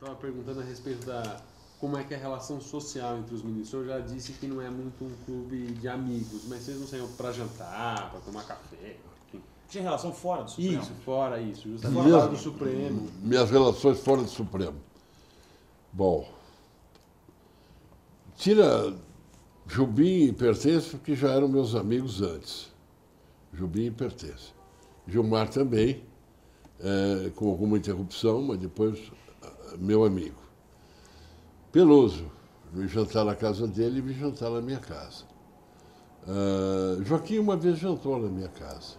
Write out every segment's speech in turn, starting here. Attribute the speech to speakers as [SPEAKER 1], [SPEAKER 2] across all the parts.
[SPEAKER 1] estava perguntando a respeito da como é que é a relação social entre os ministros. O senhor já disse que não é muito um clube de amigos, mas vocês não saíam para jantar, para tomar café? Enfim.
[SPEAKER 2] Tinha relação fora do Supremo?
[SPEAKER 1] Isso, fora isso, justamente fora do Supremo.
[SPEAKER 3] Minhas relações fora do Supremo. Bom, tira Jubim e Pertence, que já eram meus amigos antes. Jubim e Pertence. Gilmar também, com alguma interrupção, mas depois meu amigo. Peluso, me jantar na casa dele e me jantar na minha casa. Joaquim uma vez jantou na minha casa.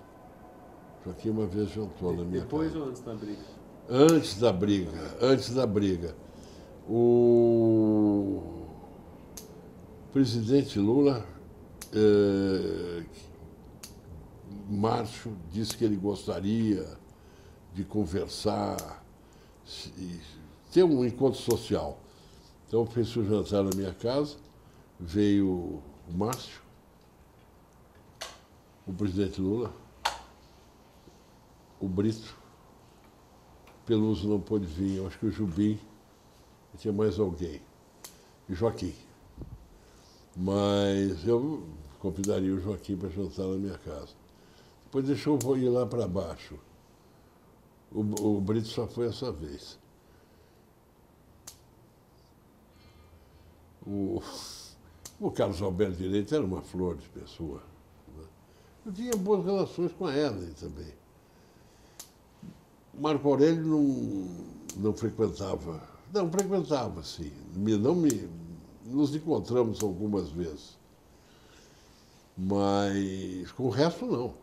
[SPEAKER 3] Joaquim uma vez jantou na minha
[SPEAKER 1] Depois
[SPEAKER 3] casa.
[SPEAKER 1] ou antes da briga?
[SPEAKER 3] Antes da briga. O presidente Lula, Márcio, disse que ele gostaria de conversar, ter um encontro social. Então fez o jantar na minha casa, veio o Márcio, o presidente Lula, o Brito, Peluso não pôde vir, eu acho que o Jubim, e tinha mais alguém, e Joaquim. Mas eu convidaria o Joaquim para jantar na minha casa. Depois deixou eu ir lá para baixo. O Brito só foi essa vez. O Carlos Alberto Direito era uma flor de pessoa. Né? Eu tinha boas relações com a Ellen também. O Marco Aurélio não frequentava. Não, frequentava, sim. Nos encontramos algumas vezes. Mas com o resto, não.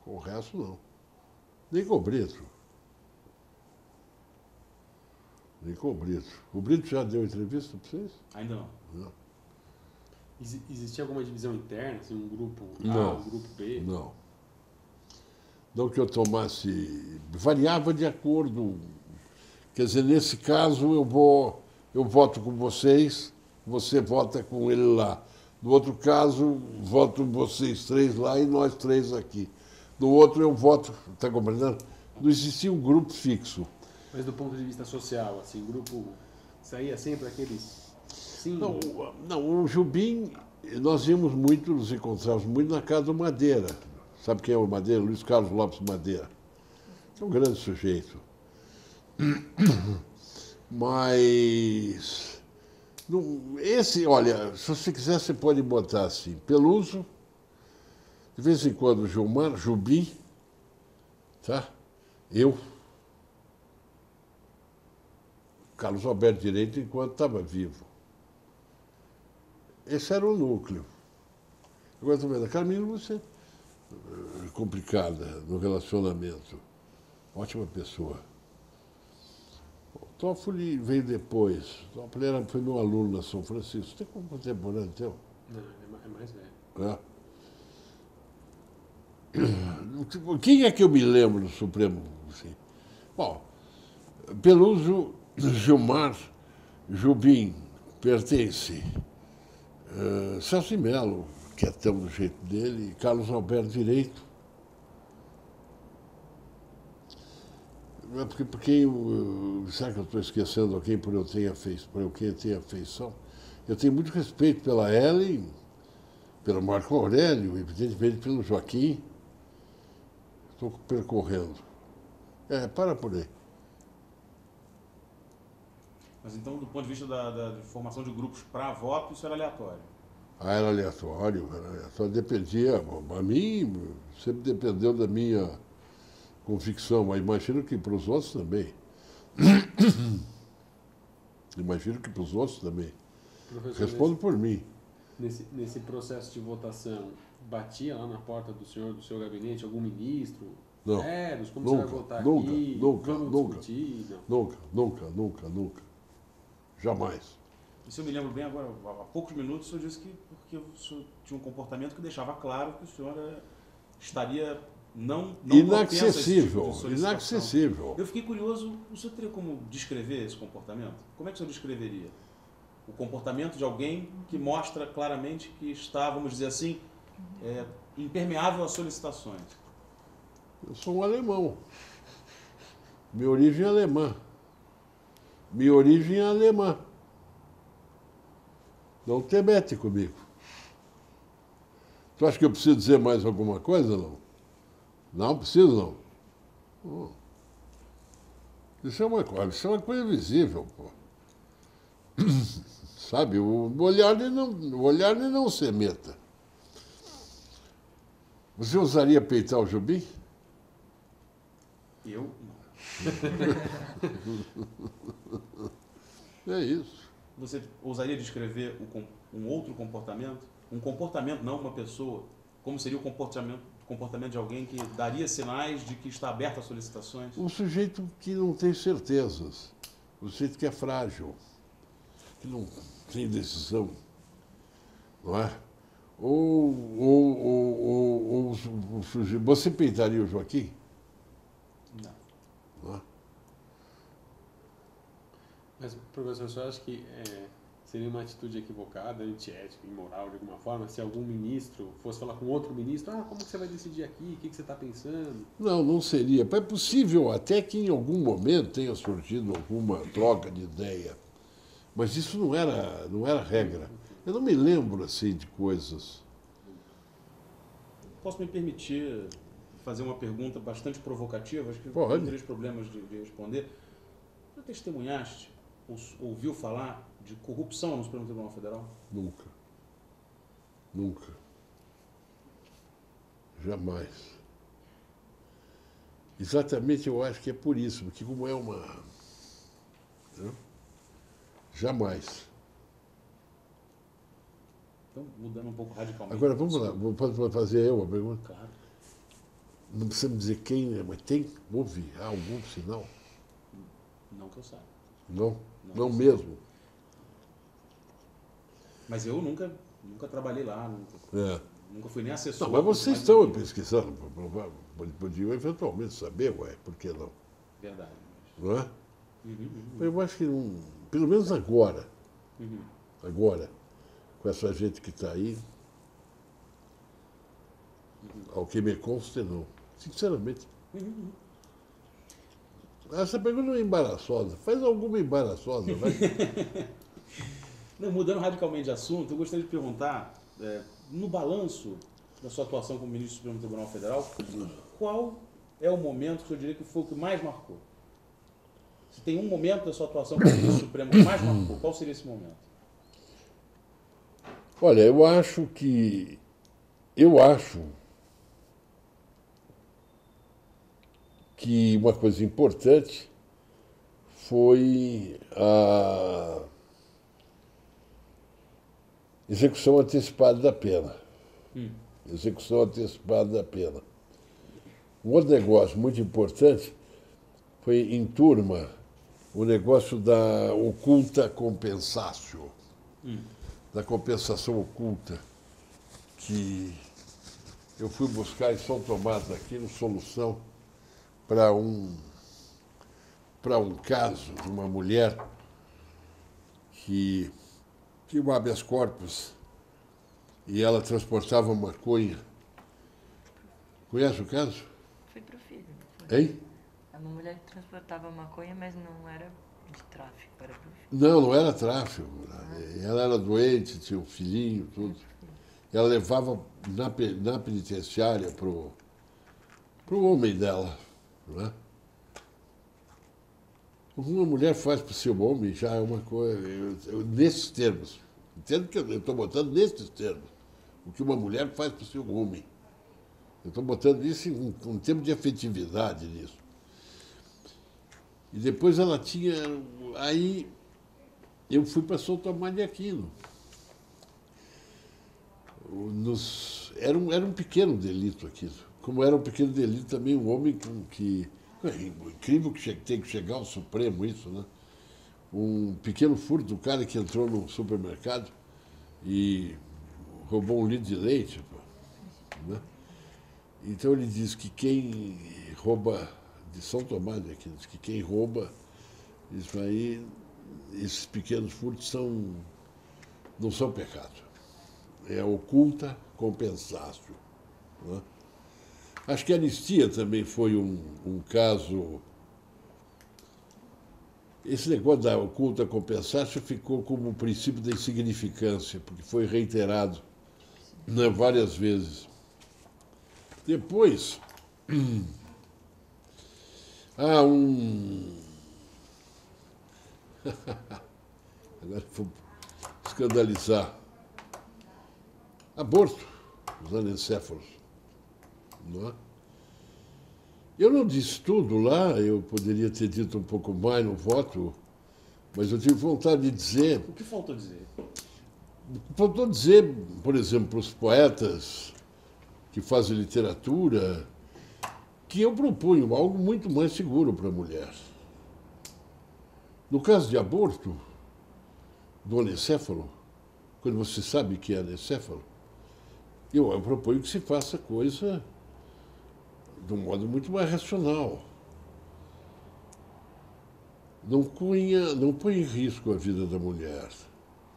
[SPEAKER 3] Com o resto, não. Nem com o Brito. Nem com o Brito. O Brito já deu entrevista para vocês?
[SPEAKER 2] Ainda não.
[SPEAKER 3] Não.
[SPEAKER 1] Existia alguma divisão interna, assim, um grupo A,
[SPEAKER 3] Não.
[SPEAKER 1] um grupo B?
[SPEAKER 3] Não. Não que eu tomasse... Variava de acordo. Quer dizer, nesse caso, eu voto com vocês, você vota com ele lá. No outro caso, voto vocês três lá e nós três aqui. No outro, eu voto... Está compreendendo? Não existia um grupo fixo.
[SPEAKER 1] Mas do ponto de vista social, assim, o grupo saía sempre aqueles... Sim.
[SPEAKER 3] Não, o Jubim, nós íamos muito, nos encontrávamos muito na casa do Madeira. Sabe quem é o Madeira? Luiz Carlos Lopes Madeira. É um grande sujeito. Mas... olha, se você quiser, você pode botar assim, Peluso, de vez em quando Gilmar, Jubim, tá? Eu, Carlos Alberto Direito, enquanto estava vivo. Esse era o núcleo. Agora, estou vendo, a Carmina, você é complicada no relacionamento. Ótima pessoa. O Toffoli veio depois. O Toffoli foi meu aluno na São Francisco. Tem como contemporâneo teu?
[SPEAKER 1] Não, é mais velho.
[SPEAKER 3] Quem é que eu me lembro do Supremo? Assim? Bom, Peluso, Gilmar, Jubim, Pertence, Celso Melo, que é tão do jeito dele, Carlos Alberto Direito. Porque será que eu estou esquecendo alguém por eu tenha afeição? Eu tenho muito respeito pela Ellen, pelo Marco Aurélio, evidentemente pelo Joaquim. Estou percorrendo. Para por aí.
[SPEAKER 2] Mas então, do ponto de vista da formação de grupos para voto, isso era aleatório?
[SPEAKER 3] Era aleatório. Dependia. A mim, sempre dependeu da minha convicção, mas imagino que para os outros também. Imagino que para os outros também.
[SPEAKER 1] Professor,
[SPEAKER 3] Respondo por mim.
[SPEAKER 1] Nesse processo de votação, batia lá na porta do seu gabinete algum ministro?
[SPEAKER 3] Não.
[SPEAKER 1] Como
[SPEAKER 3] Nunca,
[SPEAKER 1] você vai votar
[SPEAKER 3] nunca,
[SPEAKER 1] aqui?
[SPEAKER 3] nunca,
[SPEAKER 1] Vamos
[SPEAKER 3] nunca.
[SPEAKER 1] discutir? Não.
[SPEAKER 3] Nunca. Jamais.
[SPEAKER 2] Isso eu me lembro bem agora, há poucos minutos, o senhor disse que porque o senhor tinha um comportamento que deixava claro que o senhor estaria não
[SPEAKER 3] inacessível,
[SPEAKER 2] propenso a esse tipo de
[SPEAKER 3] inacessível.
[SPEAKER 2] Eu fiquei curioso, o senhor teria como descrever esse comportamento? Como é que o senhor descreveria? O comportamento de alguém que mostra claramente que está, vamos dizer assim, impermeável a solicitações.
[SPEAKER 3] Eu sou um alemão. Minha origem é alemã. Minha origem é alemã. Não te mete comigo. Tu acha que eu preciso dizer mais alguma coisa, não? Não preciso, não. Isso é uma coisa visível, pô. Sabe, o olhar não se meta. Você usaria peitar o Jobim?
[SPEAKER 2] Eu?
[SPEAKER 3] É isso.
[SPEAKER 2] Você ousaria descrever um outro comportamento? Um comportamento, não uma pessoa. Como seria o comportamento de alguém que daria sinais de que está aberto a solicitações?
[SPEAKER 3] Um sujeito que não tem certezas. Um sujeito que é frágil. Que não tem decisão. Não é? Ou o sujeito... Você peitaria o Joaquim?
[SPEAKER 2] Não.
[SPEAKER 3] Não é?
[SPEAKER 1] Mas, professor, você acha que seria uma atitude equivocada, antiética, imoral, de alguma forma, se algum ministro fosse falar com outro ministro, como que você vai decidir aqui, o que você está pensando?
[SPEAKER 3] Não, não seria. É possível até que em algum momento tenha surgido alguma troca de ideia. Mas isso não era regra. Eu não me lembro, assim, de coisas.
[SPEAKER 2] Posso me permitir fazer uma pergunta bastante provocativa? Acho que
[SPEAKER 3] Pode.
[SPEAKER 2] não teria problemas de responder. Já testemunhaste, ouviu falar de corrupção no Supremo Tribunal Federal?
[SPEAKER 3] Nunca. Nunca. Jamais. Exatamente, eu acho que é por isso, porque como é uma... Né? Jamais.
[SPEAKER 2] Então, mudando um pouco radicalmente.
[SPEAKER 3] Agora, vamos lá, posso fazer eu uma pergunta?
[SPEAKER 2] Claro.
[SPEAKER 3] Não precisa me dizer quem é, mas tem? Houve algum sinal?
[SPEAKER 2] Não que eu saiba.
[SPEAKER 3] Não?
[SPEAKER 2] Não,
[SPEAKER 3] Não
[SPEAKER 2] não
[SPEAKER 3] mesmo?
[SPEAKER 2] Mas eu nunca trabalhei lá, nunca fui nem assessor.
[SPEAKER 3] Não, mas vocês estão pesquisando, podiam eventualmente saber, por que não?
[SPEAKER 2] Verdade.
[SPEAKER 3] Não é?
[SPEAKER 2] Uhum.
[SPEAKER 3] Eu acho que não, pelo menos agora,
[SPEAKER 2] Uhum.
[SPEAKER 3] com essa gente que está aí, ao que me consta, não. Sinceramente.
[SPEAKER 2] Uhum.
[SPEAKER 3] Essa pergunta é embaraçosa. Faz alguma embaraçosa, vai.
[SPEAKER 2] Não, mudando radicalmente de assunto, eu gostaria de perguntar, no balanço da sua atuação como ministro do Supremo Tribunal Federal, qual é o momento que o senhor diria que foi o que mais marcou? Se tem um momento da sua atuação como ministro Supremo que mais marcou, qual seria esse momento?
[SPEAKER 3] Olha, eu acho que uma coisa importante foi a execução antecipada da pena. Execução antecipada da pena. Um outro negócio muito importante foi, em turma, o negócio da oculta compensatio, da compensação oculta, que eu fui buscar em São Tomás, aqui no Solução, para um caso de uma mulher que tinha um habeas corpus e ela transportava maconha. Conhece o caso?
[SPEAKER 4] Foi pro filho, não foi?
[SPEAKER 3] Hein?
[SPEAKER 4] É uma mulher que transportava maconha, mas não era de tráfico, era pro filho.
[SPEAKER 3] Não era tráfico. Ela era doente, tinha um filhinho, tudo. Ela levava na penitenciária pro homem dela. Não é? O que uma mulher faz para o seu homem já é uma coisa. Nesses termos. Entendo que eu estou botando nesses termos. O que uma mulher faz para o seu homem. Eu estou botando isso em um termo de afetividade nisso. E depois ela tinha. Aí eu fui para São Tomás de Aquino. Era um pequeno delito aquilo. Como era um pequeno delito também, um homem que é incrível que tem que chegar ao Supremo isso, né? Um pequeno furto do cara que entrou no supermercado e roubou um litro de leite. Né? Então ele diz que quem rouba, de São Tomás, né, diz que quem rouba, isso aí, esses pequenos furtos não são pecado. É oculta compensatio. Né? Acho que a anistia também foi um caso esse negócio da oculta compensatio ficou como o princípio da insignificância, porque foi reiterado, né, várias vezes. Depois, há um... Agora vou escandalizar. Aborto, os anencéfalos. Não é? Eu não disse tudo lá, eu poderia ter dito um pouco mais no voto, mas eu tive vontade de dizer.
[SPEAKER 2] O que faltou dizer?
[SPEAKER 3] Faltou dizer, por exemplo, para os poetas que fazem literatura, que eu proponho algo muito mais seguro para a mulher. No caso de aborto, do anencéfalo, quando você sabe que é anencéfalo, eu proponho que se faça coisa de um modo muito mais racional. Não põe em risco a vida da mulher.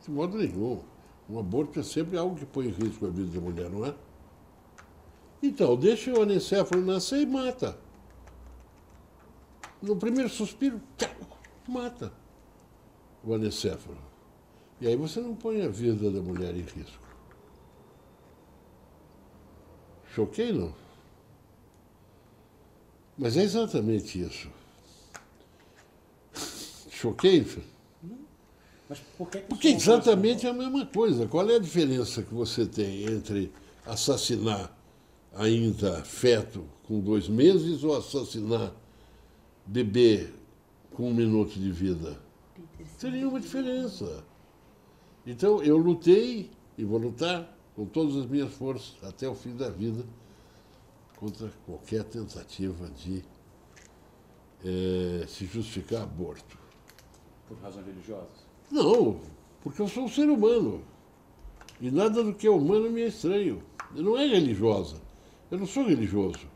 [SPEAKER 3] De modo nenhum. Um aborto é sempre algo que põe em risco a vida da mulher, não é? Então, deixa o anencéfalo nascer e mata. No primeiro suspiro, mata o anencéfalo. E aí você não põe a vida da mulher em risco. Choquei, não? Mas é exatamente isso. Choquei?
[SPEAKER 2] Mas por que
[SPEAKER 3] Porque exatamente é a mesma coisa. Qual é a diferença que você tem entre assassinar ainda feto com 2 meses ou assassinar bebê com 1 minuto de vida? Não tem nenhuma diferença. Então eu lutei e vou lutar com todas as minhas forças até o fim da vida contra qualquer tentativa de se justificar aborto.
[SPEAKER 2] Por razões religiosas?
[SPEAKER 3] Não, porque eu sou um ser humano. E nada do que é humano me é estranho. Eu não é religiosa. Eu não sou religioso.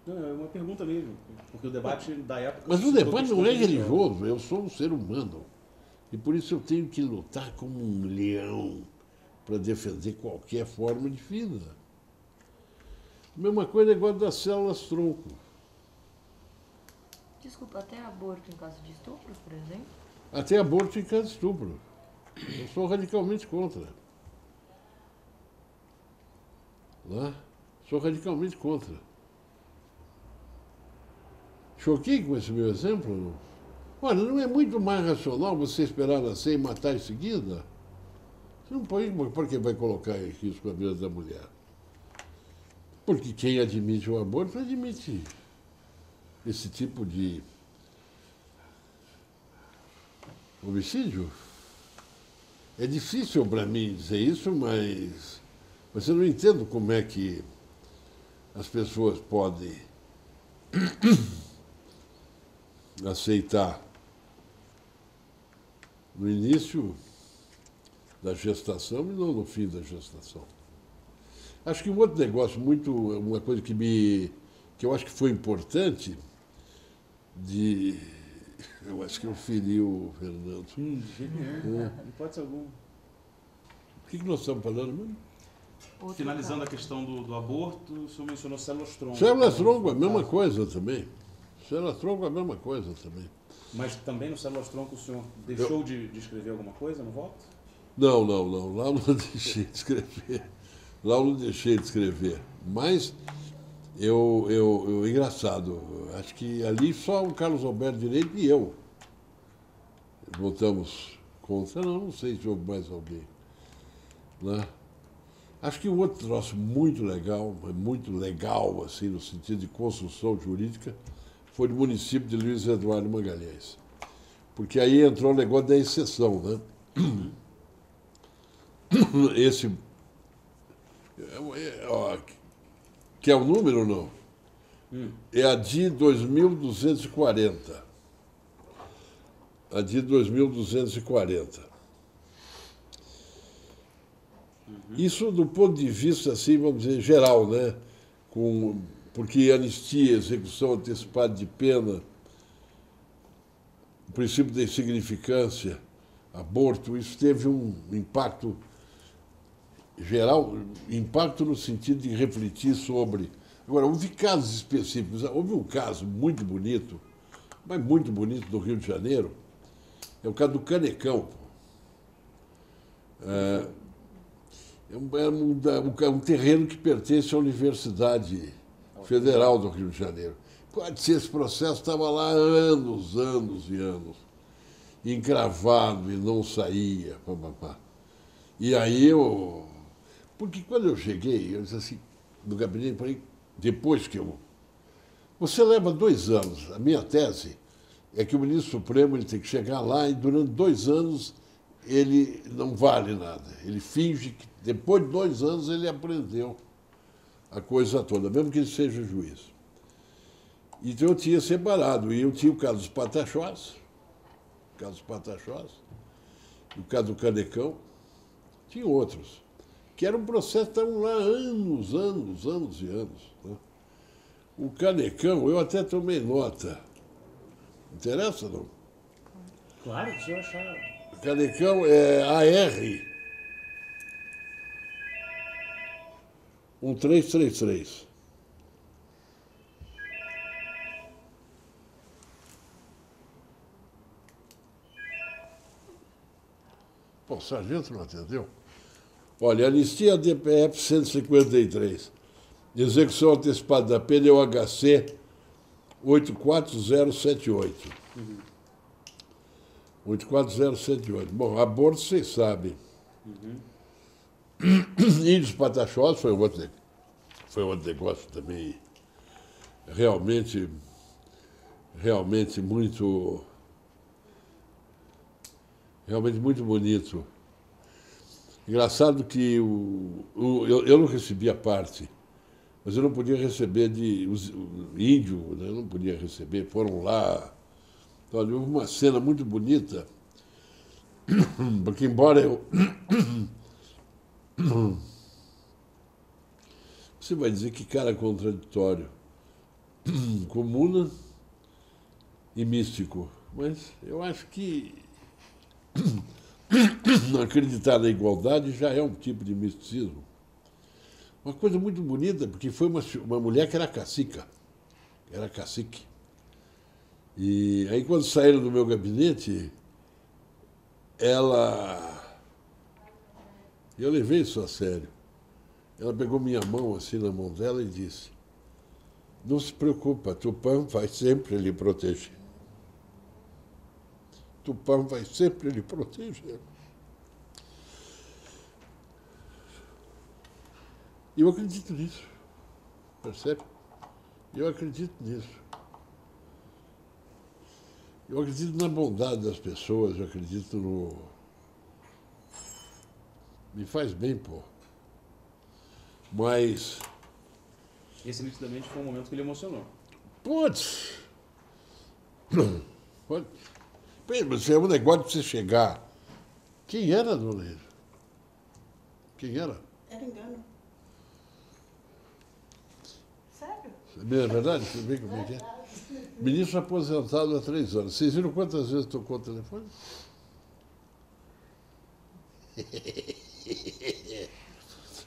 [SPEAKER 2] Não, é uma pergunta mesmo. Porque o debate da época...
[SPEAKER 3] Mas o debate não é religioso. Eu sou um ser humano. E por isso eu tenho que lutar como um leão para defender qualquer forma de vida. A mesma coisa é igual das células-tronco.
[SPEAKER 4] Desculpa, até aborto em caso de estupro, por exemplo?
[SPEAKER 3] Até aborto em caso de estupro. Eu sou radicalmente contra. Lá? Sou radicalmente contra. Choquei com esse meu exemplo? Não? Olha, não é muito mais racional você esperar nascer e matar em seguida? Você não pode, porque vai colocar em risco a vida da mulher. Porque quem admite o aborto admite esse tipo de homicídio. É difícil para mim dizer isso, mas eu não entendo como é que as pessoas podem aceitar no início da gestação e não no fim da gestação. Acho que um outro negócio uma coisa que eu acho que foi importante eu acho que eu feri o Fernando.
[SPEAKER 2] De jeito nenhum. Não pode ser algum.
[SPEAKER 3] O que nós estamos falando mesmo?
[SPEAKER 2] Finalizando a questão do aborto, o senhor mencionou células-tronco.
[SPEAKER 3] Células-tronco é a mesma coisa também. Células-tronco é a mesma coisa também.
[SPEAKER 2] Mas também no células-tronco o senhor deixou de escrever alguma coisa no voto?
[SPEAKER 3] Não. Lá eu não deixei de escrever. Lá eu não deixei de escrever. Mas engraçado, acho que ali só o Carlos Alberto Direito e eu votamos contra. Não sei se houve mais alguém. Né? Acho que um outro troço muito legal, assim, no sentido de construção jurídica, foi do município de Luiz Eduardo Magalhães. Porque aí entrou o negócio da exceção, né? Esse... que é o número ou não? É a DI 2240. A DI 2240. Isso do ponto de vista, assim, vamos dizer, geral, né? Porque anistia, execução antecipada de pena, o princípio da insignificância, aborto, isso teve um impacto geral, impacto no sentido de refletir sobre... Agora, houve casos específicos. Houve um caso muito bonito mas muito bonito do Rio de Janeiro, é o caso do Canecão. É um terreno que pertence à Universidade Federal do Rio de Janeiro. Pode ser, esse processo estava lá há anos, anos e anos, encravado e não saía. Pá, pá, pá. E aí eu... Porque quando eu cheguei, eu disse assim, no gabinete, falei, depois que eu... Você leva 2 anos. A minha tese é que o ministro Supremo ele tem que chegar lá e durante 2 anos ele não vale nada. Ele finge que depois de 2 anos ele aprendeu a coisa toda, mesmo que ele seja juiz. Então eu tinha separado, e eu tinha o caso dos Pataxós, o caso do Canecão, tinha outros, que eram processos que estavam lá anos e anos. Né? O Canecão, eu até tomei nota. Interessa, não?
[SPEAKER 2] Claro, se eu achar.
[SPEAKER 3] O Canecão é AR 1333. Pô, o sargento não atendeu? Olha, anistia DPF 153. Execução antecipada da pena é o HC 84078. 84078. Bom, aborto vocês sabem. Índios Pataxós foi outro negócio também realmente muito bonito. Engraçado que eu não recebia parte, mas eu não podia receber índio, né? Eu não podia receber, foram lá. Olha, houve uma cena muito bonita, porque embora eu... Você vai dizer que cara contraditório, comuna e místico, mas eu acho que acreditar na igualdade já é um tipo de misticismo. Uma coisa muito bonita, porque foi uma mulher que era cacique. E aí, quando saíram do meu gabinete, eu levei isso a sério. Ela pegou minha mão assim na mão dela e disse: não se preocupa, Tupã vai sempre lhe proteger. Tupã vai sempre lhe proteger. Eu acredito nisso, percebe? Eu acredito nisso. Eu acredito na bondade das pessoas, eu acredito no... Me faz bem, pô. Mas...
[SPEAKER 2] Esse nitidamente foi um momento que ele emocionou.
[SPEAKER 3] Putz! Mas é um negócio de você chegar. Quem era, dona Isa? Quem era?
[SPEAKER 5] Era engano. Sério?
[SPEAKER 3] É verdade? Você vê como é que é? Ministro aposentado há 3 anos. Vocês viram quantas vezes tocou o telefone?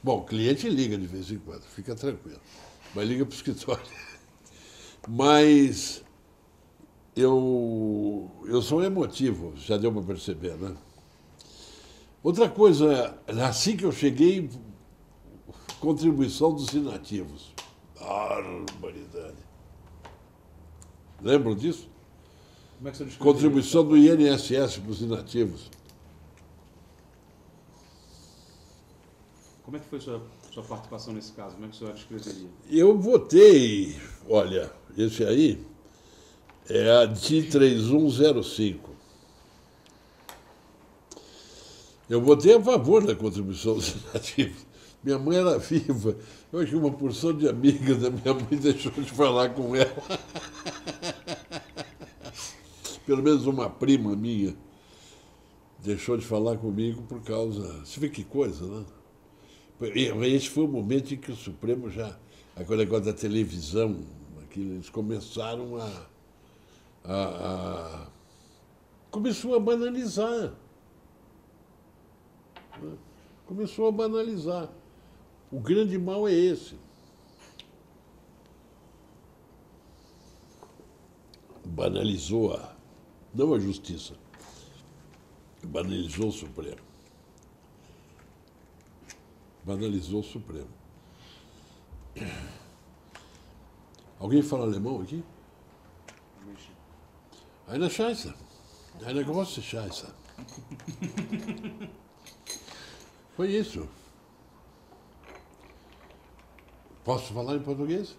[SPEAKER 3] Bom, o cliente liga de vez em quando, fica tranquilo. Mas liga para o escritório. Mas eu sou emotivo, já deu para perceber, né? Outra coisa, assim que eu cheguei, contribuição dos inativos. Barbaridade. Lembram disso?
[SPEAKER 2] Como é que você descreve
[SPEAKER 3] Contribuição do INSS para os inativos.
[SPEAKER 2] Como é que foi sua participação nesse caso? Como é que o senhor descreveria?
[SPEAKER 3] Eu votei, olha, esse aí é a DI 3105. Eu votei a favor da contribuição dos inativos. Minha mãe era viva. Eu acho que uma porção de amigas da minha mãe deixou de falar com ela. Pelo menos uma prima minha deixou de falar comigo por causa... Você vê que coisa, né? Esse foi o momento em que o Supremo já... Aquele negócio da televisão, eles começaram começou a banalizar. Começou a banalizar. O grande mal é esse. banalizou não a justiça, banalizou o Supremo. Banalizou o Supremo. Alguém fala alemão aqui? Eine Scheiße. Eine große Scheiße. Foi isso. Posso falar em português?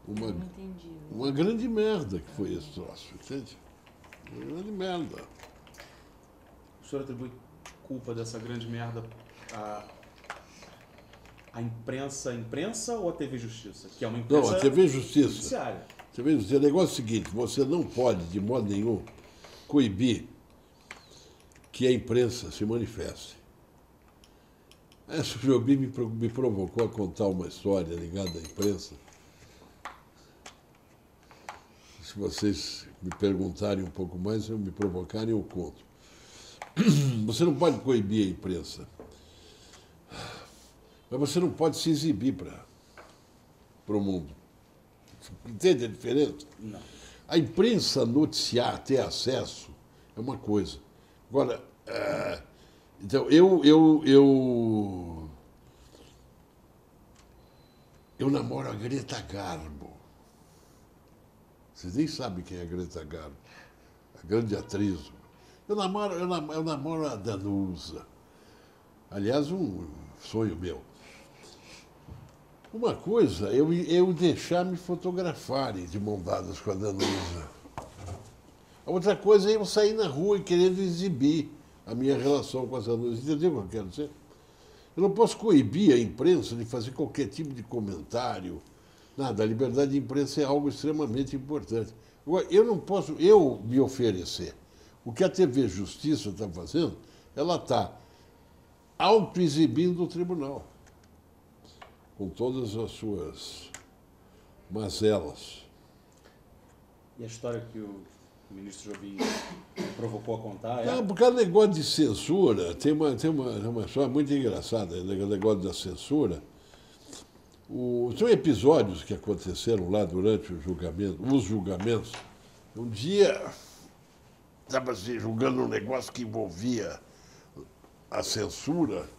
[SPEAKER 4] Não entendi.
[SPEAKER 3] Uma grande merda que foi esse troço, entende? Uma grande merda.
[SPEAKER 2] O senhor atribui culpa dessa grande merda à imprensa ou à TV Justiça? Que é uma imprensa
[SPEAKER 3] Não, a TV Justiça.
[SPEAKER 2] judiciária.
[SPEAKER 3] TV Justiça. O negócio é o seguinte, você não pode, de modo nenhum, coibir que a imprensa se manifeste. Essa Jobim me provocou a contar uma história ligada à imprensa. Se vocês me perguntarem um pouco mais, se me provocarem, eu conto. Você não pode coibir a imprensa. Mas você não pode se exibir para o mundo. Entende a diferença?
[SPEAKER 2] Não.
[SPEAKER 3] A imprensa noticiar, ter acesso, é uma coisa. Agora, então, eu namoro a Greta Garbo. Vocês nem sabem quem é a Greta Garbo. A grande atriz. Eu namoro a Danusa. Aliás, um sonho meu. Uma coisa, eu deixar me fotografarem de mão dadas com a Danusa. A outra coisa é eu sair na rua e querendo exibir a minha relação com a Danusa. Entendeu o que eu quero dizer? Eu não posso coibir a imprensa de fazer qualquer tipo de comentário. Nada, a liberdade de imprensa é algo extremamente importante. Agora, eu não posso, me oferecer. O que a TV Justiça está fazendo, ela está auto-exibindo o tribunal, com todas as suas mazelas.
[SPEAKER 2] E a história que o ministro Jobim provocou a contar
[SPEAKER 3] Não, por causa do negócio de censura, tem uma história muito engraçada, o negócio da censura. São episódios que aconteceram lá durante os julgamentos. Um dia estava se julgando um negócio que envolvia a censura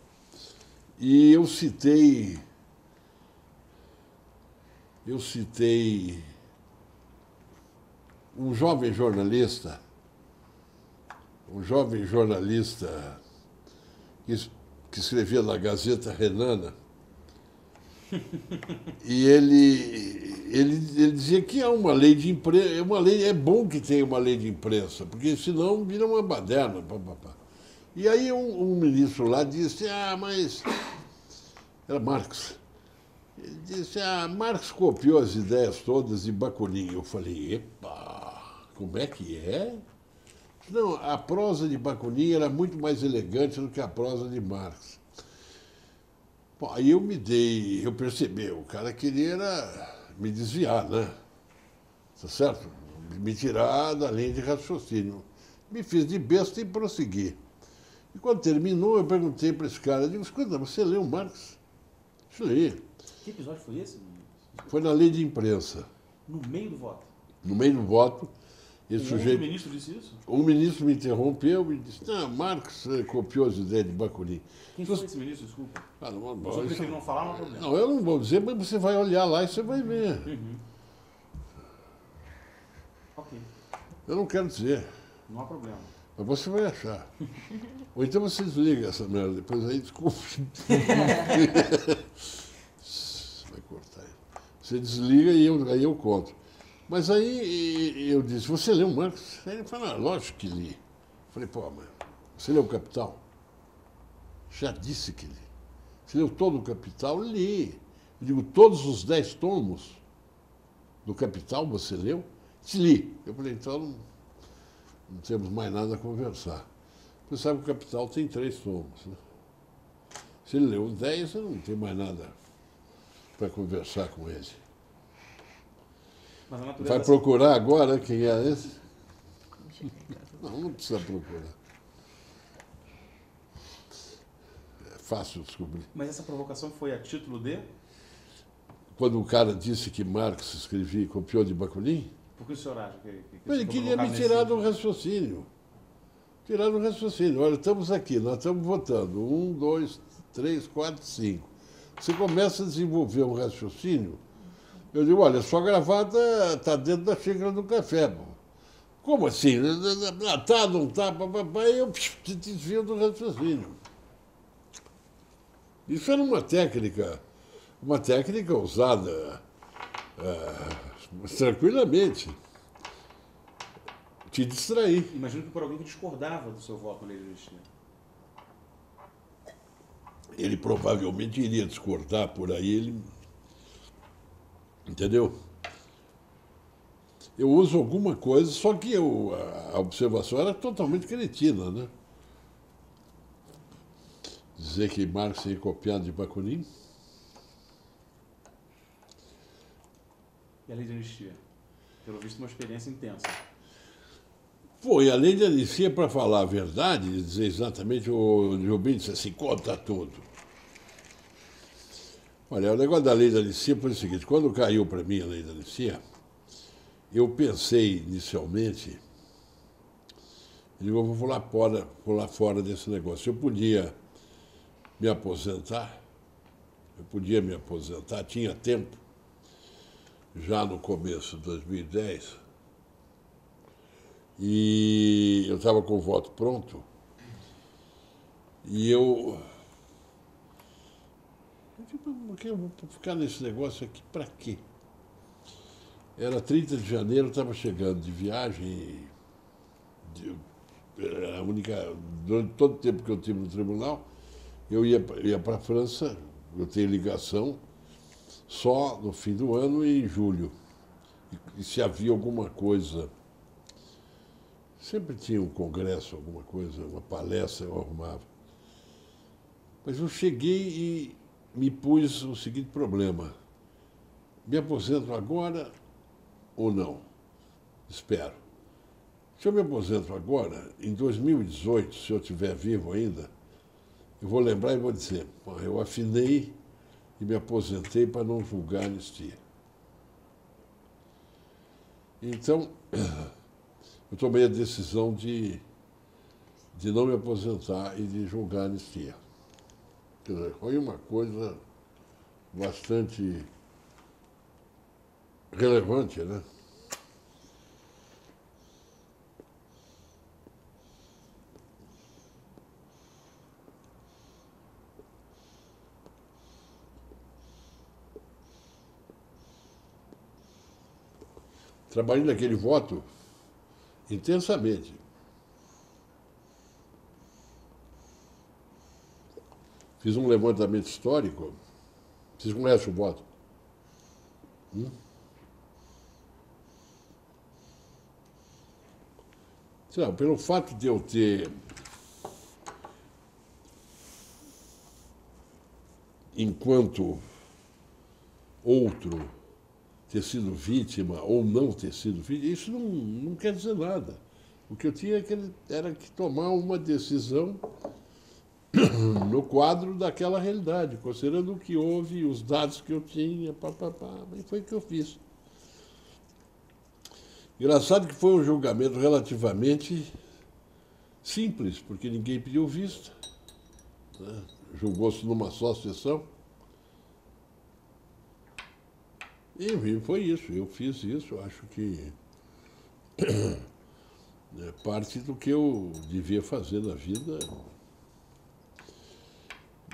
[SPEAKER 3] e eu citei um jovem jornalista que escrevia na Gazeta Renana. E ele dizia que há uma lei de imprensa, é bom que tenha uma lei de imprensa, porque senão vira uma baderna. Papapá. E aí um ministro lá disse, mas... Era Marx. Ele disse, Marx copiou as ideias todas de Bakunin. Eu falei, epa, como é que é? Não, a prosa de Bakunin era muito mais elegante do que a prosa de Marx. Bom, aí eu percebi, o cara queria me desviar, né? Tá certo? Me tirar da linha de raciocínio. Me fiz de besta e prossegui. E quando terminou, eu perguntei para esse cara, eu digo, escuta, você leu Marx? Eu li.
[SPEAKER 2] Que episódio foi esse?
[SPEAKER 3] Foi na lei de imprensa.
[SPEAKER 2] No meio do voto?
[SPEAKER 3] No meio do voto, esse sujeito...
[SPEAKER 2] O ministro disse isso?
[SPEAKER 3] Um ministro me interrompeu e disse, Marx copiou as ideias de Bakunin.
[SPEAKER 2] Quem foi esse ministro, desculpa?
[SPEAKER 3] Não,
[SPEAKER 2] Se ele não falar, não há problema.
[SPEAKER 3] não, eu não vou dizer, mas você vai olhar lá e você vai ver.
[SPEAKER 2] Uhum. Ok,
[SPEAKER 3] Eu não quero dizer,
[SPEAKER 2] não há problema.
[SPEAKER 3] mas você vai achar. Ou então você desliga essa merda, depois aí, desculpe. Vai cortar aí. Você desliga e aí eu conto. Mas aí eu disse, você leu Marx? Aí ele falou, lógico que li. Eu falei, mas você leu o Capital? Já disse que li. Você leu todo o Capital? Li. Eu digo, todos os 10 tomos do Capital você leu? Disse, li. Eu falei, então não temos mais nada a conversar. Você sabe que o Capital tem 3 tomos, né? Se ele leu 10, eu não tenho mais nada para conversar com ele.
[SPEAKER 2] Mas a natureza
[SPEAKER 3] Vai procurar agora quem é esse? Não precisa procurar. É fácil descobrir.
[SPEAKER 2] Mas essa provocação foi a título de?
[SPEAKER 3] Quando o cara disse que Marx escrevia e copiou de Bakunin,
[SPEAKER 2] Por que o senhor acha que
[SPEAKER 3] Mas ele queria me tirar do raciocínio. Tirar do raciocínio. Olha, estamos aqui, nós estamos votando. 1, 2, 3, 4, 5. Você começa a desenvolver um raciocínio. Eu digo, olha, sua gravata está dentro da xícara do café. Pô. Como assim? Tá, não tá, papapá, e eu te desvio do raciocínio. Isso era uma técnica usada tranquilamente. Te distrair.
[SPEAKER 2] Imagino que por alguém que discordava do seu voto na lei de anistia.
[SPEAKER 3] Ele provavelmente iria discordar por aí, ele... Entendeu? Eu uso alguma coisa, só que a observação era totalmente cretina, né? Dizer que Marx ia copiar de Bakunin.
[SPEAKER 2] E a lei de anistia? Pelo visto, uma experiência intensa.
[SPEAKER 3] Foi, a lei de anistia, para falar a verdade, dizer exatamente, o Jobim disse assim, conta tudo. Olha, o negócio da lei da anistia foi o seguinte, quando caiu para mim a lei da anistia, eu pensei inicialmente, eu digo, eu vou pular fora desse negócio. Eu podia me aposentar, tinha tempo, já no começo de 2010, e eu estava com o voto pronto, e eu vou ficar nesse negócio aqui para quê? Era 30 de janeiro, estava chegando de viagem, era a única, durante todo o tempo que eu tive no tribunal, eu ia para a França, eu tenho ligação, só no fim do ano e em julho. E se havia alguma coisa, sempre tinha um congresso, alguma coisa, uma palestra, eu arrumava. Mas eu cheguei e me pus o seguinte problema. Me aposento agora ou não? Espero. Se eu me aposento agora, em 2018, se eu estiver vivo ainda, eu vou lembrar e vou dizer, eu afinei e me aposentei para não julgar a anistia. Então, eu tomei a decisão de não me aposentar e de julgar a anistia. Quer dizer, foi uma coisa bastante relevante, né? Trabalhei naquele voto intensamente. Fiz um levantamento histórico. Vocês conhecem o voto? Sei lá, pelo fato de eu ter, enquanto outro, ter sido vítima ou não ter sido vítima, isso não quer dizer nada. O que eu tinha era que tomar uma decisão no quadro daquela realidade, considerando o que houve, os dados que eu tinha, e foi o que eu fiz. Engraçado que foi um julgamento relativamente simples, porque ninguém pediu vista, né? Julgou-se numa só sessão. E foi isso, eu fiz isso, acho que é parte do que eu devia fazer na vida.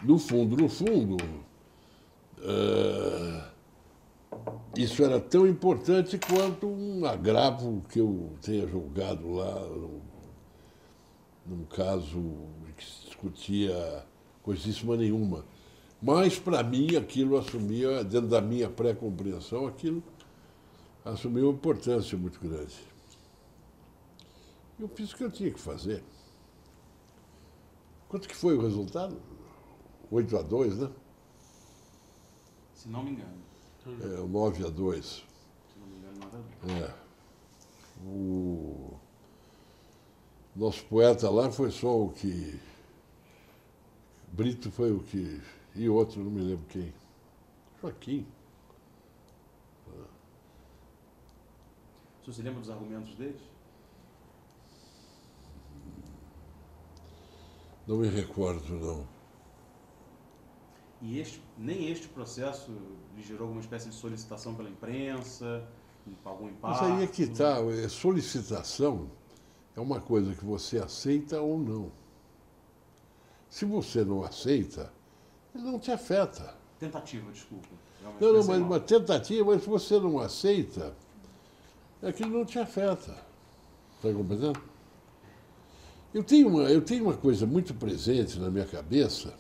[SPEAKER 3] No fundo, isso era tão importante quanto um agravo que eu tenha julgado lá, num caso que se discutia coisíssima nenhuma. Mas, para mim, aquilo assumia, dentro da minha pré-compreensão, aquilo assumiu uma importância muito grande. Eu fiz o que eu tinha que fazer. Quanto que foi o resultado? 8-2, né?
[SPEAKER 2] Se não me engano.
[SPEAKER 3] É, 9-2.
[SPEAKER 2] Se não me engano, 9-2.
[SPEAKER 3] É. O nosso poeta lá foi só o que... Brito foi o que... E outro, não me lembro quem. Joaquim.
[SPEAKER 2] O senhor se lembra dos argumentos deles?
[SPEAKER 3] Não me recordo, não.
[SPEAKER 2] E nem este processo lhe gerou alguma espécie de solicitação pela imprensa, algum impacto?
[SPEAKER 3] Mas aí é que está, solicitação é uma coisa que você aceita ou não. Se você não aceita, ele não te afeta.
[SPEAKER 2] Tentativa, desculpa.
[SPEAKER 3] Não, mas uma tentativa, mas se você não aceita, aquilo não te afeta. Está compreendendo? Eu tenho uma coisa muito presente na minha cabeça,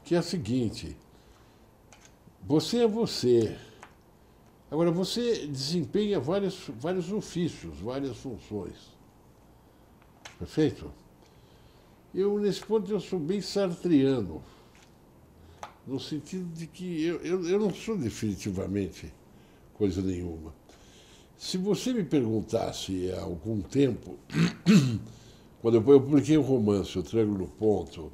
[SPEAKER 3] que é a seguinte: você é você. Agora, você desempenha vários ofícios, várias funções. Perfeito? Nesse ponto, eu sou bem sartreano, no sentido de que eu não sou definitivamente coisa nenhuma. Se você me perguntasse há algum tempo, quando eu publiquei o romance O Triângulo no Ponto,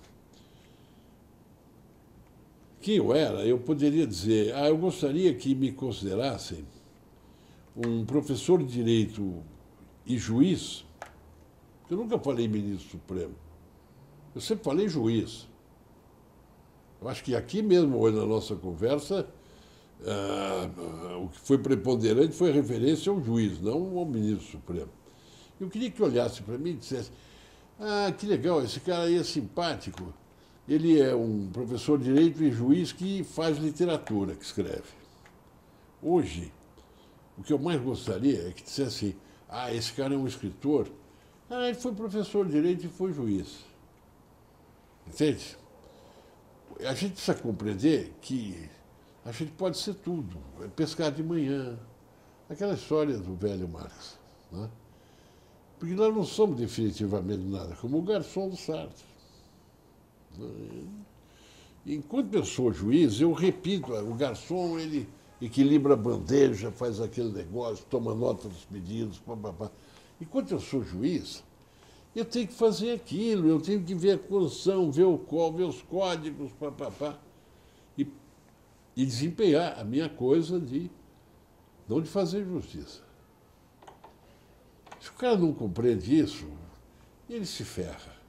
[SPEAKER 3] quem eu era, eu poderia dizer, eu gostaria que me considerassem um professor de direito e juiz. Eu nunca falei ministro supremo. Eu sempre falei juiz. Eu acho que aqui mesmo, hoje na nossa conversa, o que foi preponderante foi a referência ao juiz, não ao ministro supremo. Eu queria que olhasse para mim e dissesse: que legal, esse cara aí é simpático. Ele é um professor de direito e juiz que faz literatura, que escreve. Hoje, o que eu mais gostaria é que dissesse assim: esse cara é um escritor. Ele foi professor de direito e foi juiz. Entende? A gente precisa compreender que a gente pode ser tudo. É pescar de manhã. Aquela história do velho Marx. Né? Porque nós não somos definitivamente nada, como o garçom do Sartre. Enquanto eu sou juiz, eu repito, o garçom, ele equilibra a bandeja, faz aquele negócio, toma nota dos pedidos, papapá. Enquanto eu sou juiz, eu tenho que fazer aquilo, eu tenho que ver a Constituição, ver os códigos, papapá, e desempenhar a minha coisa não de fazer justiça. Se o cara não compreende isso, ele se ferra.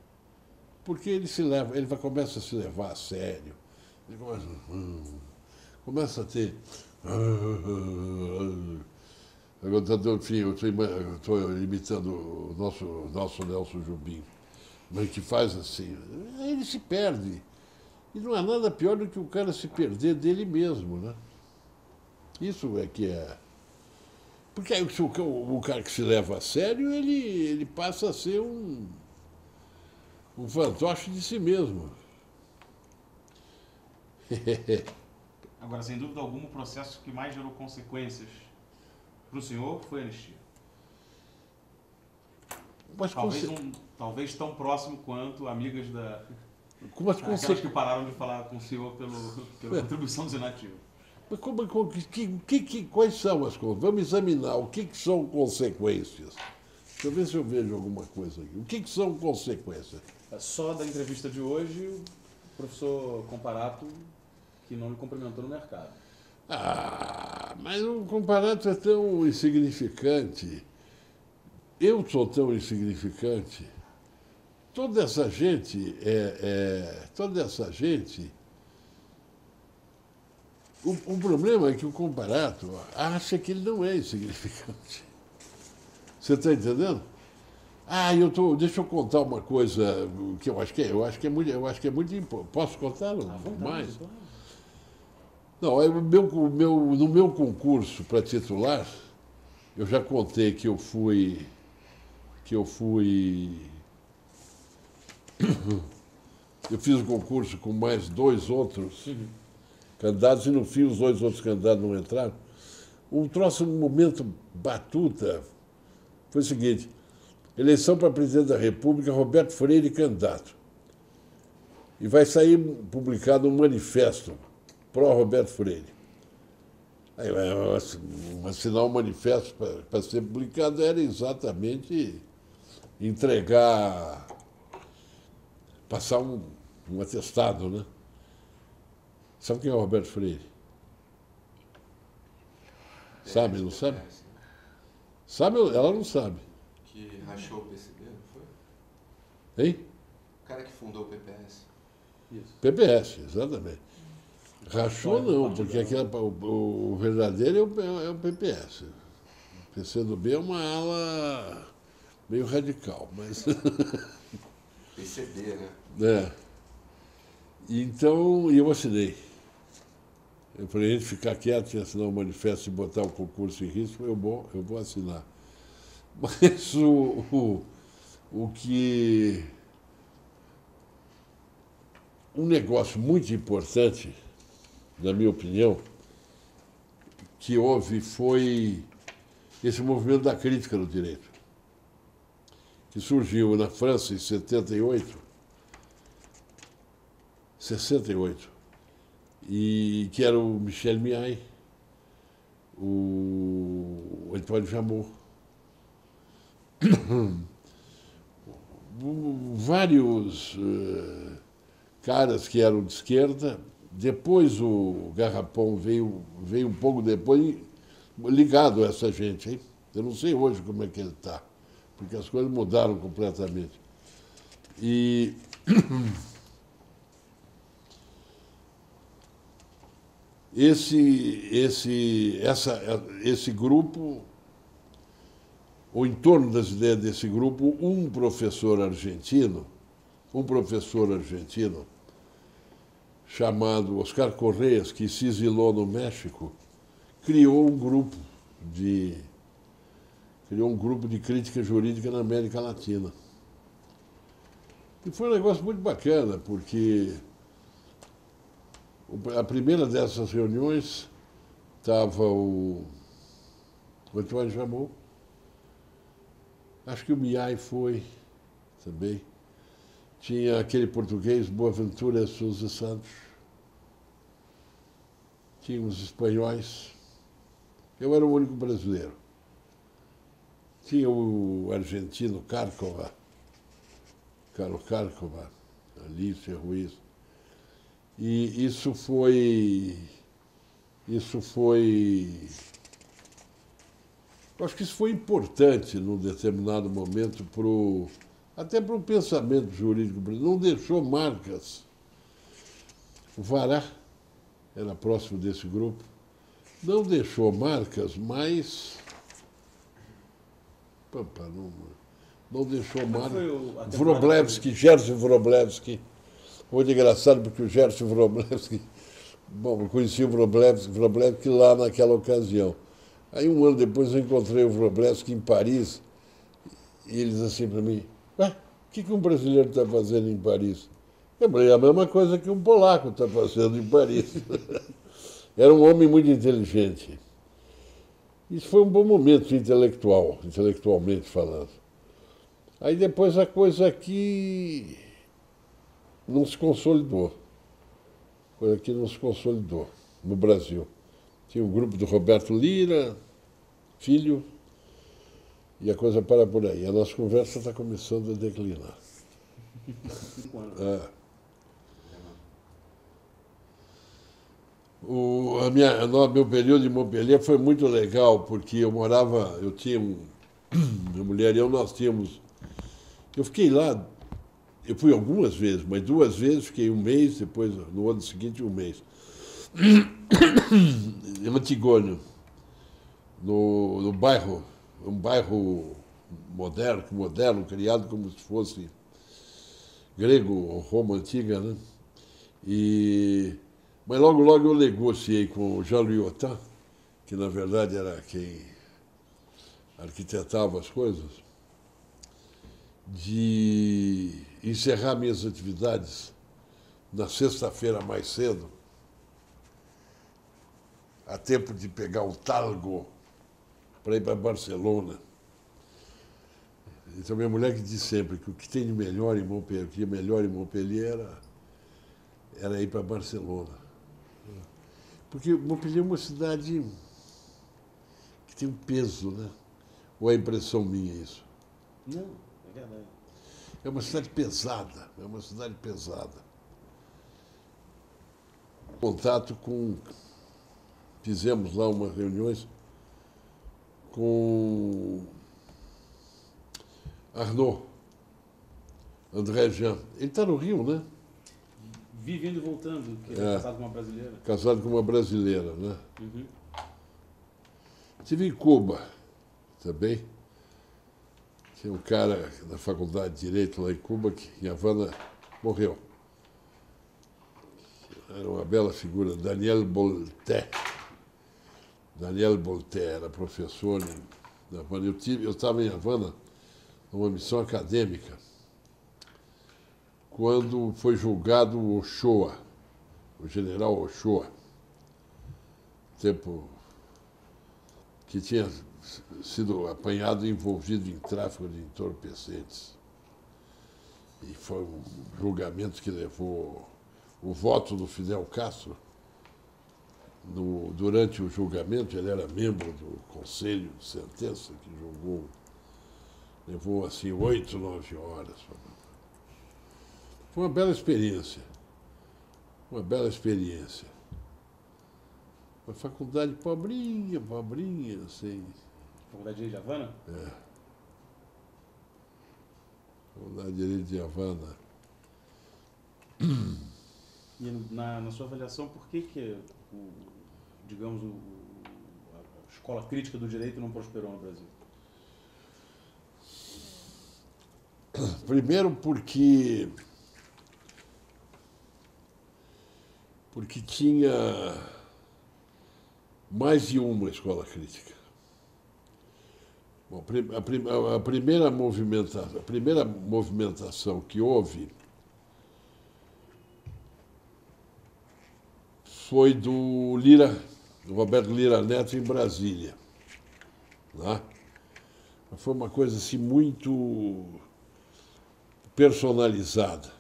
[SPEAKER 3] Porque ele começa a se levar a sério, ele começa a ter. Agora, enfim, eu estou imitando o nosso Nelson Jobim, mas que faz assim, aí ele se perde. E não há nada pior do que o cara se perder dele mesmo, né? Isso é que é. Porque aí o cara que se leva a sério, ele passa a ser um fantoche de si mesmo.
[SPEAKER 2] Agora, sem dúvida alguma, o processo que mais gerou consequências para o senhor foi a anistia.
[SPEAKER 3] Mas
[SPEAKER 2] talvez tão próximo quanto amigas aquelas que pararam de falar com o senhor pela contribuição dos inativos.
[SPEAKER 3] Mas quais são as coisas? Vamos examinar o que são consequências. Deixa eu ver se eu vejo alguma coisa aqui. O que são consequências?
[SPEAKER 2] Só da entrevista de hoje, o professor Comparato, que não me cumprimentou no mercado.
[SPEAKER 3] Mas o Comparato é tão insignificante. Eu sou tão insignificante. Toda essa gente O problema é que o Comparato acha que ele não é insignificante. Você está entendendo? Deixa eu contar uma coisa que eu acho que é muito importante. Posso contar? Mais? Não, no meu concurso para titular, eu já contei que eu fui eu fiz o concurso com mais 2 outros candidatos e no fim os 2 outros candidatos não entraram. Um momento batuta foi o seguinte: eleição para presidente da República, Roberto Freire candidato. E vai sair publicado um manifesto pró-Roberto Freire. Aí, assinar um manifesto para ser publicado era exatamente passar um atestado, né? Sabe quem é o Roberto Freire? Sabe, não sabe? Sabe, ela não sabe.
[SPEAKER 6] Que rachou o PCB, não foi?
[SPEAKER 3] Hein?
[SPEAKER 6] O cara que fundou o PPS.
[SPEAKER 1] Isso.
[SPEAKER 3] PPS, exatamente. Rachou
[SPEAKER 1] História do
[SPEAKER 3] não,
[SPEAKER 1] Partido
[SPEAKER 3] porque o verdadeiro é o PPS. O PCdoB é uma ala meio radical, mas...
[SPEAKER 6] PCB, né?
[SPEAKER 3] É. Então, eu assinei. Eu falei, a gente ficar quieto e assinar o manifesto e botar o concurso em risco, eu vou assinar. Mas o que... Um negócio muito importante, na minha opinião, que houve foi esse movimento da crítica do direito, que surgiu na França em 68, e que era o Michel Miaille, o Antoine Jamot, vários caras que eram de esquerda. Depois o Garrapon veio um pouco depois, ligado a essa gente, hein? Eu não sei hoje como é que ele está, porque as coisas mudaram completamente. E esse grupo, ou em torno das ideias desse grupo, um professor argentino chamado Oscar Correas, que se exilou no México, criou um grupo de crítica jurídica na América Latina. E foi um negócio muito bacana, porque a primeira dessas reuniões estava o Antoine Jamot, acho que o Miaille foi também. Tinha aquele português, Boaventura Sousa Santos. Tinha os espanhóis. Eu era o único brasileiro. Tinha o argentino Carlos Cárcova, Alicia Ruiz. E isso foi... Eu acho que isso foi importante num determinado momento até para o pensamento jurídico brasileiro. Não deixou marcas. O Vará era próximo desse grupo. Não deixou marcas, mas... Não deixou marcas. Wroblewski, Gerson Wroblewski. Muito engraçado, porque o Gerson Wroblewski... Bom, eu conheci o Wroblewski lá naquela ocasião. Aí, um ano depois, eu encontrei o Wroblewski em Paris, e ele disse assim para mim, o que um brasileiro está fazendo em Paris? Eu falei, a mesma coisa que um polaco está fazendo em Paris. Era um homem muito inteligente. Isso foi um bom momento intelectualmente falando. Aí depois a coisa aqui não se consolidou. A coisa aqui não se consolidou no Brasil. Tinha um grupo do Roberto Lira, filho, e a coisa para por aí. A nossa conversa está começando a declinar.
[SPEAKER 2] 5 anos.
[SPEAKER 3] Meu período em Montpellier foi muito legal, porque eu tinha minha mulher e eu, nós tínhamos... Eu fiquei lá, eu fui algumas vezes, mas 2 vezes, fiquei 1 mês, depois, no ano seguinte, 1 mês. Em Antigônio, no bairro, um bairro moderno, criado como se fosse grego ou Roma antiga, né? Mas logo eu negociei com o Jean-Louis Ottan, que na verdade era quem arquitetava as coisas, de encerrar minhas atividades na sexta-feira mais cedo, a tempo de pegar o Talgo para ir para Barcelona. Então, minha mulher que diz sempre que o que tem de melhor em Montpellier, era ir para Barcelona. Porque Montpellier é uma cidade que tem um peso, né? Ou é impressão minha isso?
[SPEAKER 2] Não, é verdade.
[SPEAKER 3] É uma cidade pesada, Contato com... Fizemos lá umas reuniões com Arnaud, André Jean. Ele está no Rio, né?
[SPEAKER 2] Vivendo e voltando, que ele é casado com uma brasileira.
[SPEAKER 3] Casado com uma brasileira, né?
[SPEAKER 2] Uhum.
[SPEAKER 3] Estive em Cuba também. Tinha um cara da faculdade de Direito lá em Cuba, que em Havana morreu. Era uma bela figura, Daniel Bolté. Daniel Bolté era professor em Havana. Eu estava em Havana numa missão acadêmica quando foi julgado o Ochoa, o general Ochoa, tempo que tinha sido apanhado e envolvido em tráfico de entorpecentes. E foi um julgamento que levou o voto do Fidel Castro. Durante o julgamento, ele era membro do Conselho de Sentença, que julgou, levou assim 8, 9 horas. Foi uma bela experiência. Uma bela experiência. Uma faculdade pobrinha, assim.
[SPEAKER 2] Faculdade de Havana?
[SPEAKER 3] É. Faculdade de Direito de Havana.
[SPEAKER 2] E na sua avaliação, por que digamos, a escola crítica do direito não prosperou no Brasil?
[SPEAKER 3] Primeiro porque tinha mais de uma escola crítica. Bom, a primeira movimentação que houve foi do Roberto Lira Neto em Brasília. Né? Foi uma coisa assim muito personalizada.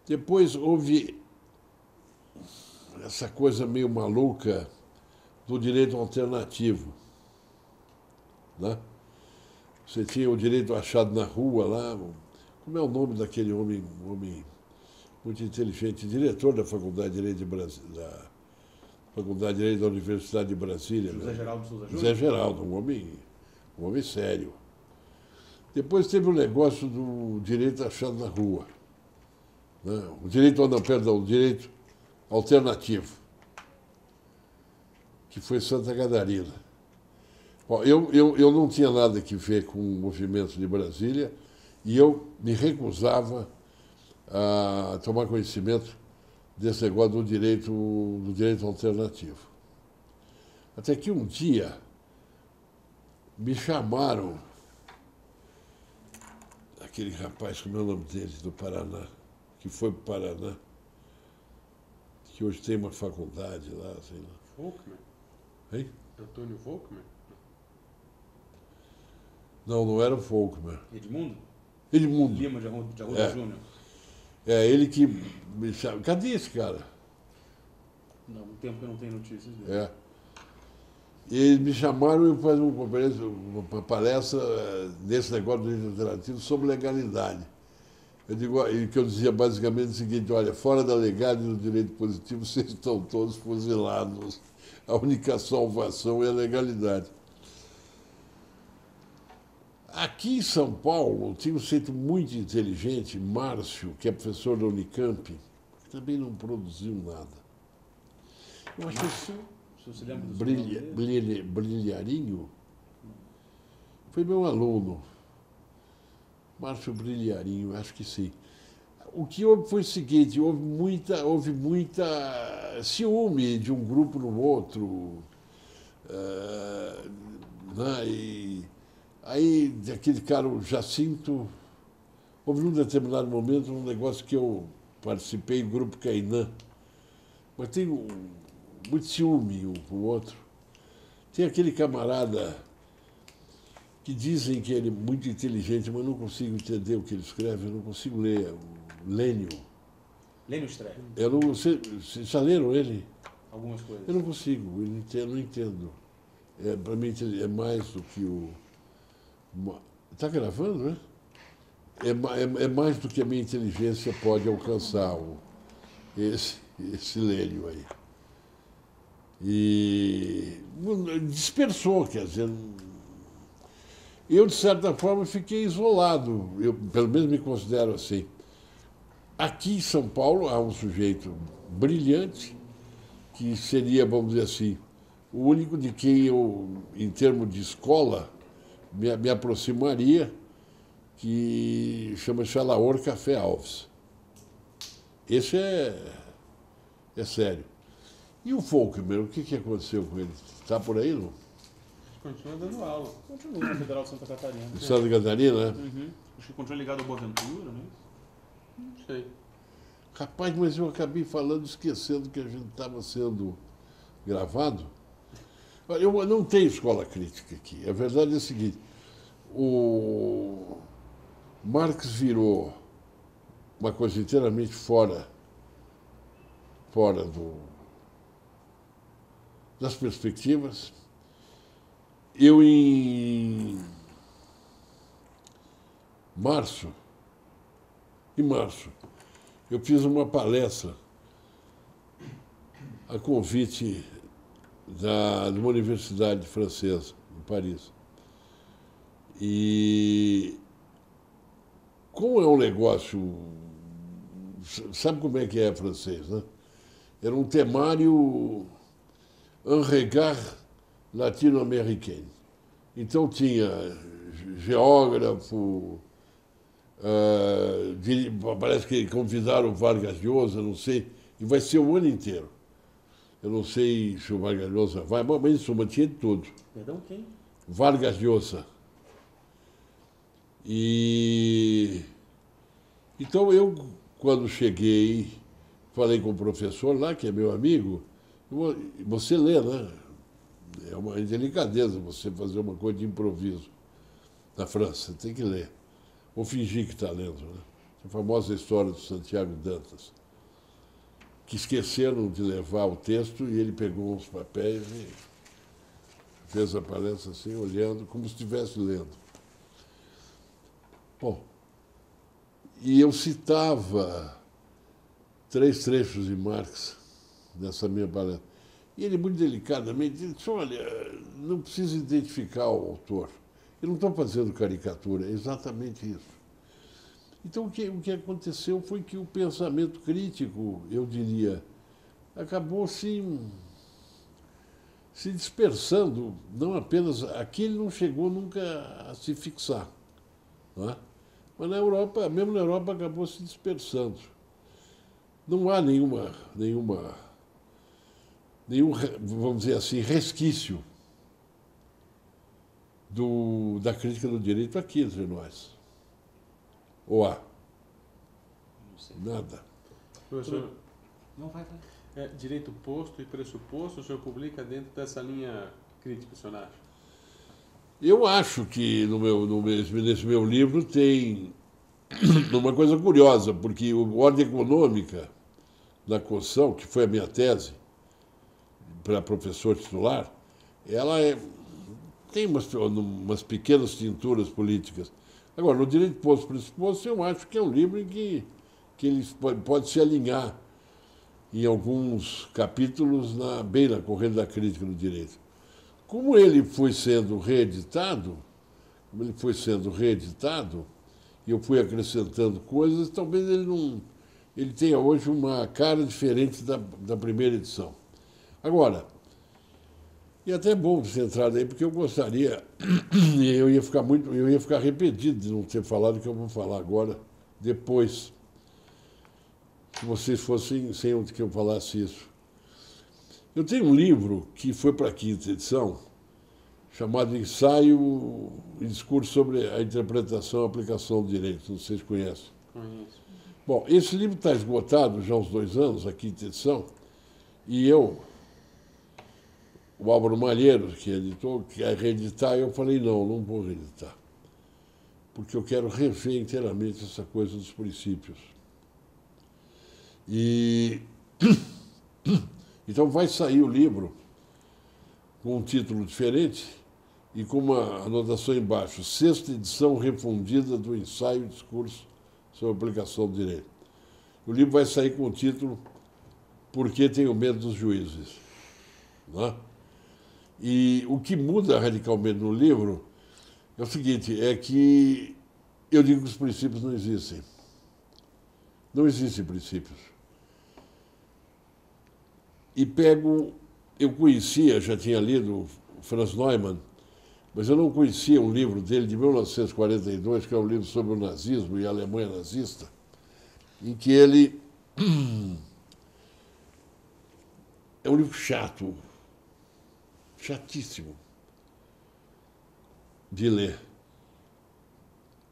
[SPEAKER 3] Depois houve essa coisa meio maluca do direito alternativo. Né? Você tinha o direito achado na rua lá. Como é o nome daquele homem muito inteligente, diretor da Faculdade de Direito da Faculdade de Direito da Universidade de Brasília.
[SPEAKER 2] José Geraldo Souza Júnior?
[SPEAKER 3] José Geraldo, um homem sério. Depois teve o negócio do direito achado na rua. Né? O direito alternativo, que foi Santa Catarina. Bom, eu não tinha nada que ver com o movimento de Brasília e eu me recusava a tomar conhecimento desse negócio do direito alternativo. Até que um dia me chamaram, aquele rapaz, como é o nome dele, do Paraná, que foi para o Paraná, que hoje tem uma faculdade lá, sei lá.
[SPEAKER 1] Volkmer?
[SPEAKER 3] Hein?
[SPEAKER 1] Antônio Volkmer?
[SPEAKER 3] Não era o Volkmer.
[SPEAKER 2] Edmundo?
[SPEAKER 3] Edmundo.
[SPEAKER 2] Lima de Arruda Júnior?
[SPEAKER 3] É, ele que me chama. Cadê esse cara?
[SPEAKER 2] Não, um tempo que eu não tenho notícias dele.
[SPEAKER 3] É. E eles me chamaram para fazer uma palestra nesse negócio do direito alternativo sobre legalidade. Eu digo, e que eu dizia basicamente o seguinte: olha, fora da legalidade do direito positivo, vocês estão todos fuzilados. A única salvação é a legalidade. Aqui em São Paulo, tinha um centro muito inteligente, Márcio, que é professor da Unicamp, que também não produziu nada. Eu acho que
[SPEAKER 2] O senhor se lembra do seu nome dele?
[SPEAKER 3] Brilharinho foi meu aluno. Márcio Brilharinho, acho que sim. O que houve foi o seguinte: houve muita ciúme de um grupo no outro. Né? E aí, aquele cara, o Jacinto, houve num determinado momento um negócio que eu participei do grupo Cainã, mas tem muito ciúme um com o outro. Tem aquele camarada que dizem que ele é muito inteligente, mas não consigo entender o que ele escreve, eu não consigo ler. O Lênio.
[SPEAKER 2] Lênio Stré.
[SPEAKER 3] Vocês já leram ele?
[SPEAKER 2] Algumas coisas.
[SPEAKER 3] Eu não consigo, eu não entendo. Para mim é mais do que o... Está gravando, né? É mais do que a minha inteligência pode alcançar, esse Lênio aí. E dispersou, quer dizer, eu, de certa forma, fiquei isolado, eu pelo menos me considero assim. Aqui em São Paulo há um sujeito brilhante, que seria, vamos dizer assim, o único de quem eu, em termos de escola, me aproximaria, que chama-se Alaor Café Alves. Esse é sério. E o Folkmer, o que aconteceu com ele? Está por aí, não?
[SPEAKER 1] Continua dando aula.
[SPEAKER 2] Continua na Federal de Santa Catarina.
[SPEAKER 3] Em Santa Catarina, né?
[SPEAKER 2] Uhum. Acho que continua ligado ao Boaventura, né?
[SPEAKER 1] Não sei.
[SPEAKER 3] Rapaz, mas eu acabei falando, esquecendo que a gente estava sendo gravado. Olha, eu não tenho escola crítica aqui. A verdade é a seguinte, o Marx virou uma coisa inteiramente fora das perspectivas. Eu, em março, eu fiz uma palestra a convite de uma universidade francesa, em Paris. E como é um negócio, sabe como é que é francês, né? Era um temário un regard latino-americano. Então tinha geógrafo, parece que convidaram o Vargas Llosa, não sei, e vai ser o ano inteiro. Eu não sei se o Vargas Llosa vai, mas em suma, tinha de tudo.
[SPEAKER 2] Perdão, quem?
[SPEAKER 3] Vargas Llosa. E então eu, quando cheguei, falei com o professor lá, que é meu amigo, você lê, né? É uma delicadeza você fazer uma coisa de improviso na França, você tem que ler. Ou fingir que está lendo, né? A famosa história do Santiago Dantas, que esqueceram de levar o texto e ele pegou uns papéis e fez a palestra assim, olhando, como se estivesse lendo. Bom, e eu citava 3 trechos de Marx nessa minha palestra. E ele, muito delicadamente, disse, olha, não precisa identificar o autor. Eu não estou fazendo caricatura, é exatamente isso. Então, o que aconteceu foi que o pensamento crítico, eu diria, acabou se dispersando, não apenas... Aqui ele não chegou nunca a se fixar, não é? Mas na Europa, mesmo na Europa, acabou se dispersando. Não há nenhum, vamos dizer assim, resquício da crítica do direito aqui entre nós. Ou há?
[SPEAKER 2] Não sei.
[SPEAKER 3] Nada.
[SPEAKER 1] Professor,
[SPEAKER 2] Não, vai.
[SPEAKER 1] direito posto e pressuposto, o senhor publica dentro dessa linha crítica, o senhor acha?
[SPEAKER 3] Eu acho que nesse meu livro tem uma coisa curiosa, porque a ordem econômica da Constituição, que foi a minha tese para professor titular, ela tem umas pequenas tinturas políticas. Agora, no direito posto e pressuposto, eu acho que é um livro em que ele pode se alinhar em alguns capítulos bem na corrente da crítica do direito. Como ele foi sendo reeditado, e eu fui acrescentando coisas, talvez ele tenha hoje uma cara diferente da primeira edição. Agora, e até é bom você entrar daí, porque eu gostaria, e eu ia ficar arrependido de não ter falado o que eu vou falar agora, depois, se vocês fossem sem que eu falasse isso. Eu tenho um livro que foi para a 5ª edição, chamado Ensaio e Discurso sobre a Interpretação e Aplicação do Direito. Não sei se conhecem.
[SPEAKER 1] Conheço.
[SPEAKER 3] Bom, esse livro está esgotado já há uns 2 anos, a 5ª edição, e o Álvaro Malheiro, que editou, quer reeditar, eu falei, não vou reeditar, porque eu quero rever inteiramente essa coisa dos princípios. E então vai sair o livro com um título diferente e com uma anotação embaixo, 6ª edição refundida do Ensaio e Discurso sobre a Aplicação do Direito. O livro vai sair com o título Por que tenho medo dos juízes? Não é? E o que muda radicalmente no livro é o seguinte, é que eu digo que os princípios não existem. Não existem princípios. E eu conhecia, já tinha lido Franz Neumann, mas eu não conhecia um livro dele de 1942, que é um livro sobre o nazismo e a Alemanha nazista, em que ele... É um livro chato, chatíssimo de ler.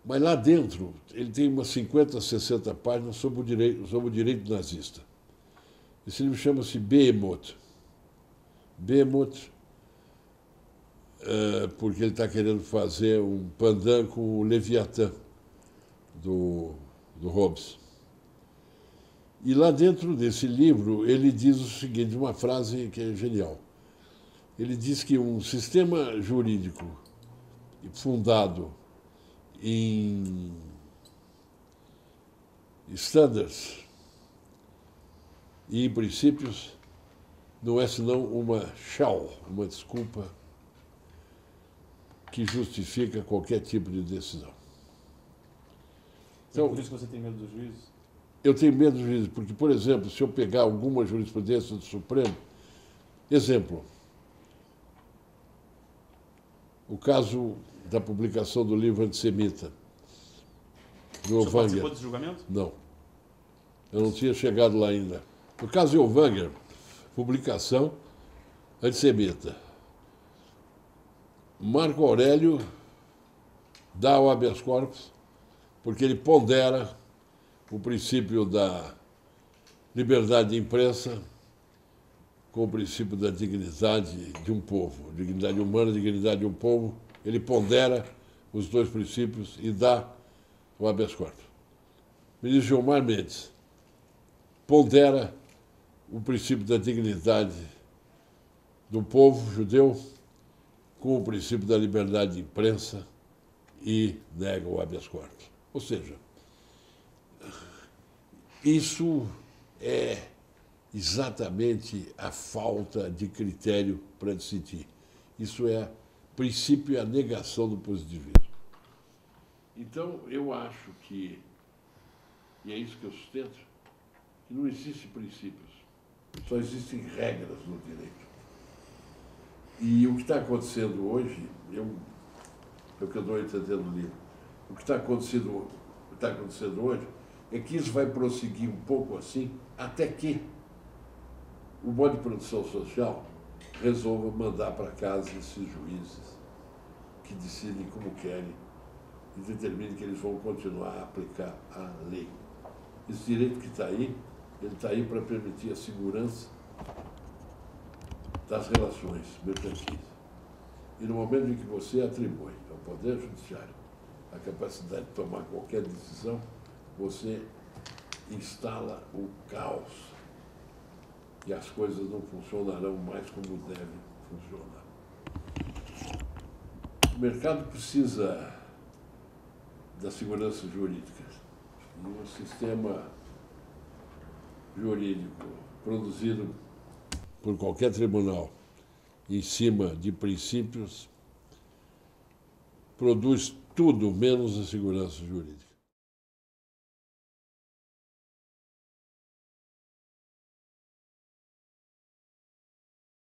[SPEAKER 3] Mas lá dentro, ele tem umas 50, 60 páginas sobre o direito nazista. Esse livro chama-se Behemoth. Behemoth, porque ele está querendo fazer um pandan com o Leviatã, do Hobbes. E lá dentro desse livro, ele diz o seguinte, uma frase que é genial. Ele diz que um sistema jurídico fundado em standards e em princípios não é senão uma uma desculpa que justifica qualquer tipo de decisão.
[SPEAKER 2] Então, por isso que você tem medo dos juízes?
[SPEAKER 3] Eu tenho medo dos juízes, porque, por exemplo, se eu pegar alguma jurisprudência do Supremo, exemplo, o caso da publicação do livro antissemita, do
[SPEAKER 2] Você participou desse julgamento?
[SPEAKER 3] Não. Eu não tinha chegado lá ainda. No caso de Elvanger, publicação antissemita. Marco Aurélio dá o habeas corpus porque ele pondera o princípio da liberdade de imprensa com o princípio da dignidade de um povo, dignidade humana, dignidade de um povo. Ele pondera os dois princípios e dá o habeas corpus. O ministro Gilmar Mendes pondera o princípio da dignidade do povo judeu com o princípio da liberdade de imprensa e nega o habeas corpus. Ou seja, isso é exatamente a falta de critério para decidir. Isso é princípio e a negação do positivismo. Então, eu acho que, e é isso que eu sustento, que não existem princípios, só existem regras no direito. E o que está acontecendo hoje, é o que eu estou entendendo no livro, o que está acontecendo hoje é que isso vai prosseguir um pouco assim, até que o modo de produção social resolva mandar para casa esses juízes que decidem como querem e determinem que eles vão continuar a aplicar a lei. Esse direito que está aí, ele está aí para permitir a segurança das relações mercantis. E no momento em que você atribui ao Poder Judiciário a capacidade de tomar qualquer decisão, você instala o caos e as coisas não funcionarão mais como devem funcionar. O mercado precisa da segurança jurídica. E um sistema jurídico produzido por qualquer tribunal em cima de princípios produz tudo menos a segurança jurídica.